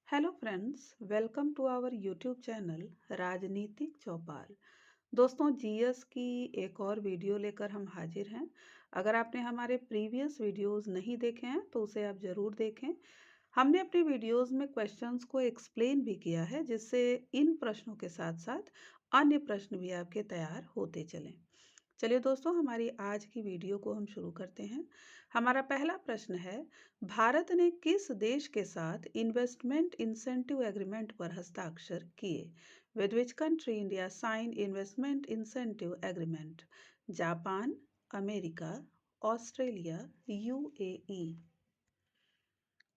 Hello friends, welcome to our YouTube channel Rajnitik Chaupal. दोस्तों, GS की एक और वीडियो लेकर हम हाजिर हैं। अगर आपने हमारे प्रीवियस वीडियोस नहीं देखे हैं तो उसे आप ज़रूर देखें। हमने अपने वीडियोस में क्वेश्चंस को एक्सप्लेन भी किया है, जिससे इन प्रश्नों के साथ साथ अन्य प्रश्न भी आपके तैयार होते चलें। चलिए दोस्तों, हमारी आज की वीडियो को हम शुरू करते हैं। हमारा पहला प्रश्न है, भारत ने किस देश के साथ इन्वेस्टमेंट इंसेंटिव एग्रीमेंट पर हस्ताक्षर किए? With which country India sign investment incentive agreement? Japan, America, Australia, UAE.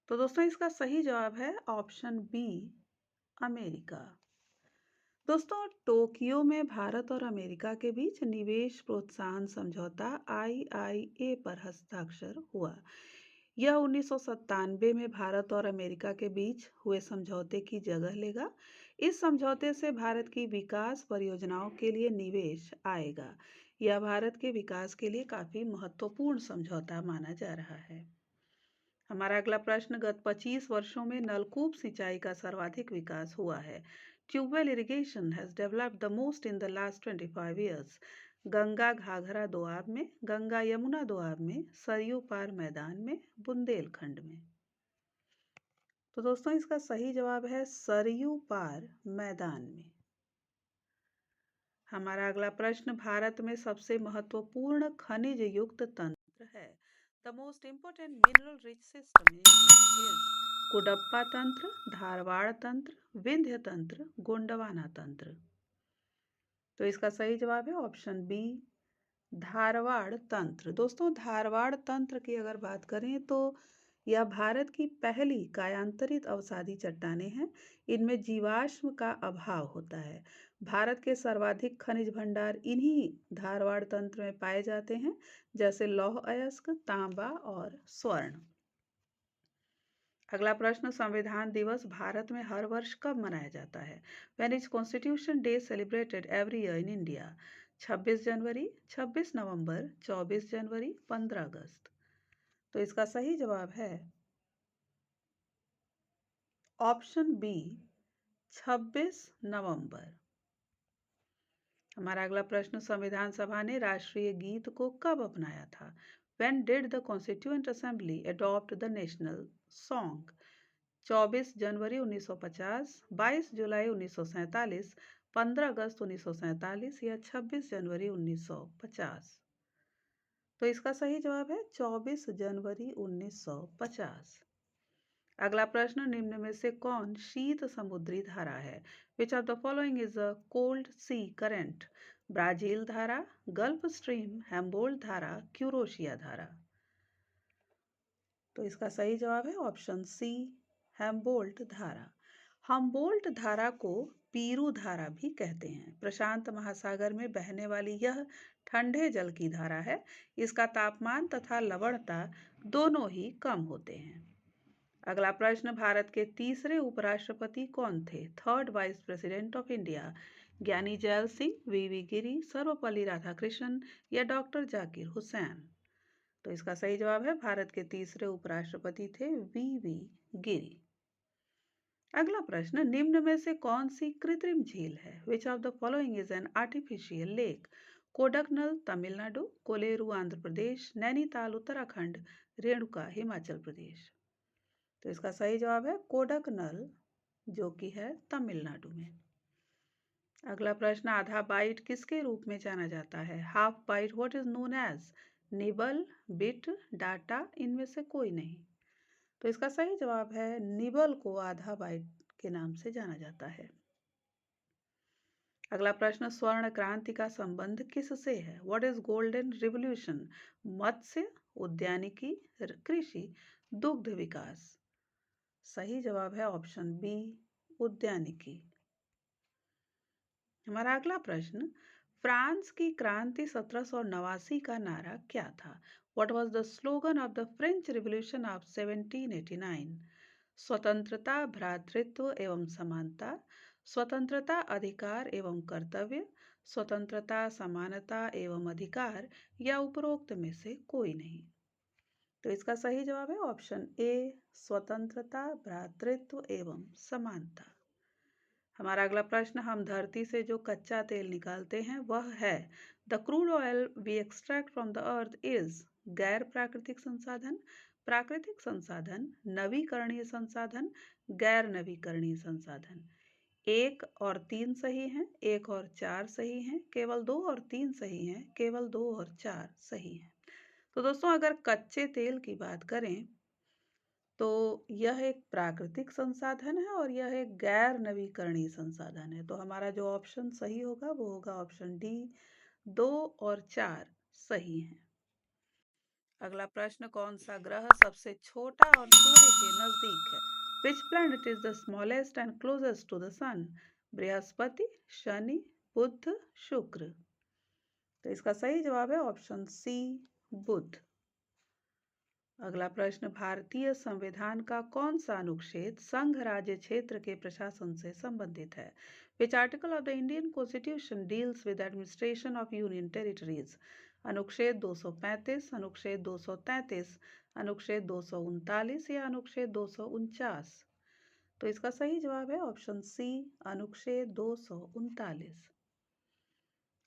तो दोस्तों, इसका सही जवाब है ऑप्शन बी, अमेरिका। दोस्तों, टोक्यो में भारत और अमेरिका के बीच निवेश प्रोत्साहन समझौता आईआईए पर हस्ताक्षर हुआ। यह 1997 में भारत और अमेरिका के बीच हुए समझौते की जगह लेगा। इस समझौते से भारत की विकास परियोजनाओं के लिए निवेश आएगा। यह भारत के विकास के लिए काफी महत्वपूर्ण समझौता माना जा रहा है। हमारा अगला प्रश्न, गत 25 वर्षों में नलकूप सिंचाई का सर्वाधिक विकास हुआ है। Tubewell irrigation has developed the most in the last 25 years. Ganga Ghaghara Doab में, गंगा यमुना दोआब में, सरयू पार मैदान में, बुंदेलखंड में। तो दोस्तों, इसका सही जवाब है सरयू पार मैदान में। हमारा अगला प्रश्न, भारत में सबसे महत्वपूर्ण खनिज युक्त तंत्र है। The most important mineral rich system in India is Cuddapah तंत्र, धारवाड़ तंत्र, विंध्य तंत्र, गोंडवाना तंत्र। तो इसका सही जवाब है ऑप्शन बी, धारवाड़ तंत्र। दोस्तों, धारवाड़ तंत्र की अगर बात करें तो यह भारत की पहली कायांतरित अवसादी चट्टानें हैं। इनमें जीवाश्म का अभाव होता है। भारत के सर्वाधिक खनिज भंडार इन्हीं धारवाड़ तंत्र में पाए जाते हैं, जैसे लौह अयस्क, तांबा और स्वर्ण। अगला प्रश्न, संविधान दिवस भारत में हर वर्ष कब मनाया जाता है? When is constitution day celebrated every year in India? 26 जनवरी, 26 नवंबर, 24 जनवरी, 15 अगस्त। तो इसका सही जवाब है ऑप्शन बी, 26 नवंबर। हमारा अगला प्रश्न, संविधान सभा ने राष्ट्रीय गीत को कब अपनाया था? When did the Constituent Assembly adopt the national song? 24 जनवरी 1950, 22 जुलाई 1947, 15 अगस्त 1947 या 26 जनवरी 1950। तो इसका सही जवाब है 24 जनवरी 1950। अगला प्रश्न, निम्न में से कौन शीत समुद्री धारा है? Which of the following is a cold sea current? Brazil धारा, गल्फ स्ट्रीम, हैम्बोल्ट धारा, क्यूरोशिया धारा। तो इसका सही जवाब है ऑप्शन सी, हैम्बोल्ट धारा। हम्बोल्ट धारा को पीरू धारा भी कहते हैं। प्रशांत महासागर में बहने वाली यह ठंडे जल की धारा है। इसका तापमान तथा लवणता दोनों ही कम होते हैं। अगला प्रश्न, भारत के तीसरे उपराष्ट्रपति कौन थे? Third vice president of India? ज्ञानी जैल सिंह, वीवी गिरी, सर्वपल्ली राधाकृष्णन या डॉक्टर जाकिर हुसैन? तो इसका सही जवाब है भारत के तीसरे उपराष्ट्रपति थे वीवी गिरी। अगला प्रश्न, निम्न में से कौन सी कृत्रिम झील है? Which of the following is an artificial lake? Kodaikanal Tamil Nadu, Kolleru Andhra Pradesh, Nainital Uttarakhand, Renuka Himachal Pradesh. तो इसका सही जवाब है कोडकनल, जो कि है तमिलनाडु में। अगला प्रश्न, आधा बाइट किसके रूप में जाना जाता है? Half byte what is known as? Nibble, bit, data, इनमें से कोई नहीं। तो इसका सही जवाब है निबल को आधा बाइट के नाम से जाना जाता है। अगला प्रश्न, स्वर्ण क्रांति का संबंध किससे है? What is golden revolution? मत्स्य, उद्यानिकी, कृषि, दुग्ध विकास। सही जवाब है ऑप्शन बी, उद्यानिकी। हमारा अगला प्रश्न, फ्रांस की क्रांति 1789 का नारा क्या था? What was the slogan of the French revolution of 1789? स्वतंत्रता, भ्रातृत्व एवं समानता, स्वतंत्रता, अधिकार एवं कर्तव्य, स्वतंत्रता, समानता एवं अधिकार या उपरोक्त में से कोई नहीं। तो इसका सही जवाब है ऑप्शन ए, स्वतंत्रता, भ्रातृत्व एवं समानता। हमारा अगला प्रश्न, हम धरती से जो कच्चा तेल निकालते हैं वह है the crude oil we extract from the earth is गैर प्राकृतिक संसाधन, प्राकृतिक संसाधन, नवीकरणीय संसाधन, गैर नवीकरणीय संसाधन। एक और तीन सही हैं, एक और चार सही हैं, केवल दो और तीन सही हैं, केवल दो और चार सही हैं। तो दोस्तों अगर कच्चे तेल की बात करें तो यह एक प्राकृतिक संसाधन है और यह एक गैर नवीकरणीय संसाधन है। तो हमारा जो ऑप्शन सही होगा वो होगा ऑप्शन डी, दो और चार सही हैं। अगला प्रश्न, कौन सा ग्रह सबसे छोटा और सूर्य के नजदीक है? Which planet is the smallest and closest to the sun? बृहस्पति, शनि, बुध, शुक्र। तो इसका सही जवाब है ऑप्शन सी, बुध। अगला प्रश्न, भारतीय संविधान का कौन सा अनुच्छेद संघ राज्य क्षेत्र के प्रशासन से संबंधित है? Which article of the Indian constitution deals with administration of union territories? अनुच्छेद 235, अनुच्छेद 233, अनुच्छेद 239 या अनुच्छेद 249? तो इसका सही जवाब है ऑप्शन सी, अनुच्छेद 239।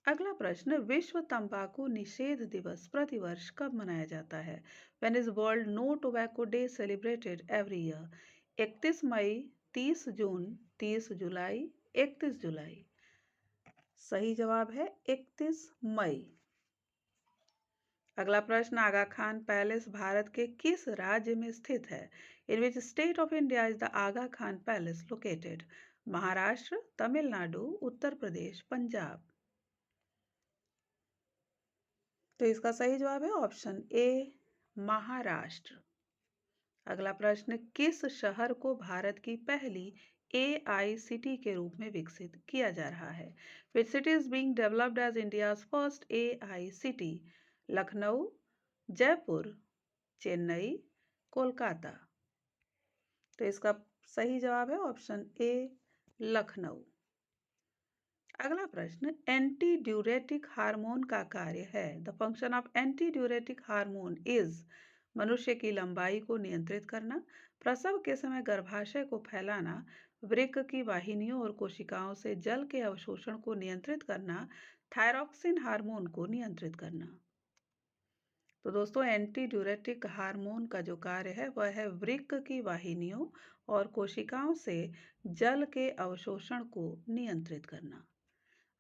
अगला प्रश्न, विश्व तंबाकू निषेध दिवस प्रतिवर्ष कब मनाया जाता है? When is World No Tobacco Day celebrated every year? 31 मई, 30 जून, 30 जुलाई, 31 जुलाई? सही जवाब है 31 मई। अगला प्रश्न, आगा खान पैलेस भारत के किस राज्य में स्थित है? In which state of India is the Aga Khan palace located? Maharashtra, Tamil Nadu, Uttar Pradesh, Punjab? तो इसका सही जवाब है ऑप्शन ए, महाराष्ट्र। अगला प्रश्न, किस शहर को भारत की पहली AICT के रूप में विकसित किया जा रहा है? Which city is being developed as India's first AICT? Lucknow, Jaipur, Chennai, Kolkata? तो इसका सही जवाब है ऑप्शन ए, लखनऊ। अगला प्रश्न, एंटी ड्यूरेटिक हार्मोन का कार्य है? The function of anti diuretic hormone is मनुष्य की लंबाई को नियंत्रित करना, प्रसव के समय गर्भाशय को फैलाना, वृक्क की वाहिनियों और कोशिकाओं से जल के अवशोषण को नियंत्रिथ करना, थायरॉक्सिन हार्मोन को नियंत्रित करना। तो दोस्तों एंटी ड्यूरेटिक हार्मोन का जो कार्य है वह है वृक्क की वाहिनियों और कोशिकाओं से जल के अवशोषण को नियंत्रित करना।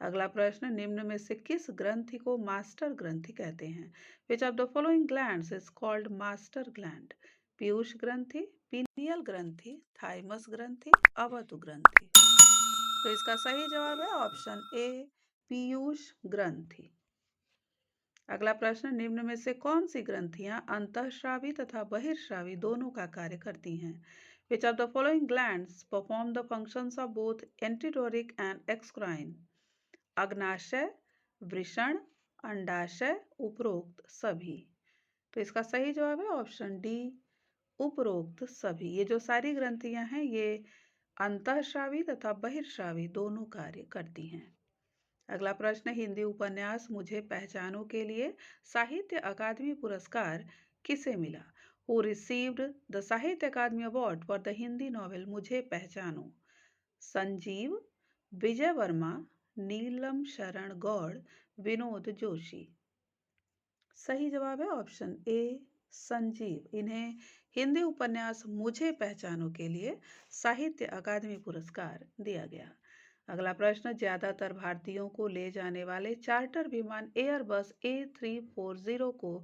अगला प्रश्न, निम्न में से किस ग्रंथि को मास्टर ग्रंथि कहते हैं? Which of the following glands is called master gland? Piyush ग्रंथि, पीनियल ग्रंथि, थाइमस ग्रंथि, अवतु ग्रंथि? तो इसका सही जवाब है ऑप्शन ए, पीयूष ग्रंथि। अगला प्रश्न, निम्न में से कौन सी ग्रंथियां अंतःस्रावी तथा बहिर्स्रावी दोनों का कार्य करती हैं? Which of the following glands perform the functions of both endocrine and exocrine? अग्नाशय, वृषण, अंडाशय, उपरोक्त सभी? तो इसका सही जवाब है ऑप्शन डी, उपरोक्त सभी। ये जो सारी ग्रंथियां हैं ये अंतःस्रावी तथा बहिर्स्रावी दोनों कार्य करती हैं। अगला प्रश्न, हिंदी उपन्यास मुझे पहचानो के लिए साहित्य अकादमी पुरस्कार किसे मिला? Who received the Sahitya Akademi award for the Hindi novel मुझे पहचानो? संजीव, विजय वर्मा, नीलम शरण गौड़, विनोद जोशी? सही जवाब है ऑप्शन ए, संजीव। इन्हें हिंदी उपन्यास मुझे पहचानो के लिए साहित्य अकादमी पुरस्कार दिया गया। अगला प्रश्न, ज्यादातर भारतीयों को ले जाने वाले चार्टर विमान एयरबस A340 को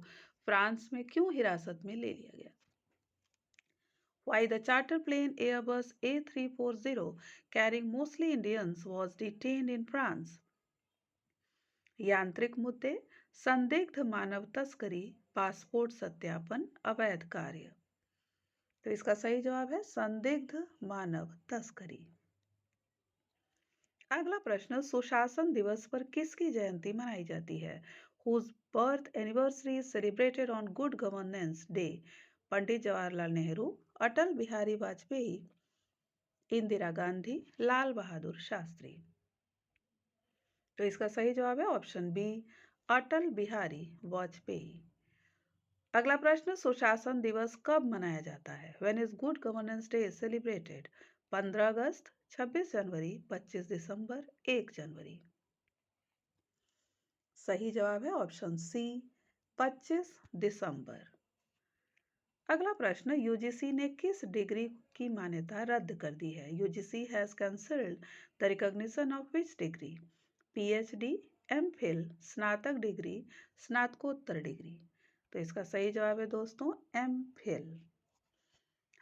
फ्रांस में क्यों हिरासत में ले लिया गया? Why the charter plane Airbus A340 carrying mostly Indians was detained in France? यांत्रिक मुद्दे, संदिग्ध मानव तस्करी, पासपोर्ट सत्यापन, अवैध कार्य? तो इसका सही जवाब है संदिग्ध मानव तस्करी। अगला प्रश्न, सुशासन दिवस पर किसकी जयंती मनाई जाती है? Whose birth anniversary is celebrated on Good Governance Day? Pandit Jawaharlal Nehru, Atal Bihari Vajpayee, Indira Gandhi, Lal Bahadur Shastri? तो इसका सही जवाब है ऑप्शन बी, अटल बिहारी वाजपेयी। अगला प्रश्न, सुशासन दिवस कब मनाया जाता है? When is good governance day celebrated? 15 अगस्त, 26 जनवरी, 25 दिसंबर, 1 जनवरी। सही जवाब है ऑप्शन सी, 25 दिसंबर। अगला प्रश्न, यूजीसी ने किस डिग्री की मान्यता रद्द कर दी है? UGC has cancelled the recognition of which degree? PhD, MPhil, स्नातक डिग्री, स्नातकोत्तर डिग्री। तो इसका सही जवाब है दोस्तों एमफिल।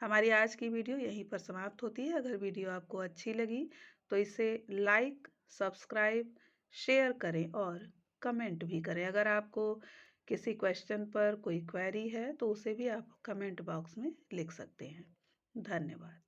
हमारी आज की वीडियो यहीं पर समाप्त होती है। अगर वीडियो आपको अच्छी लगी तो इसे लाइक, सब्सक्राइब, शेयर करें और कमेंट भी करें। अगर आपको किसी क्वेश्चन पर कोई क्वेरी है तो उसे भी आप कमेंट बॉक्स में लिख सकते हैं। धन्यवाद।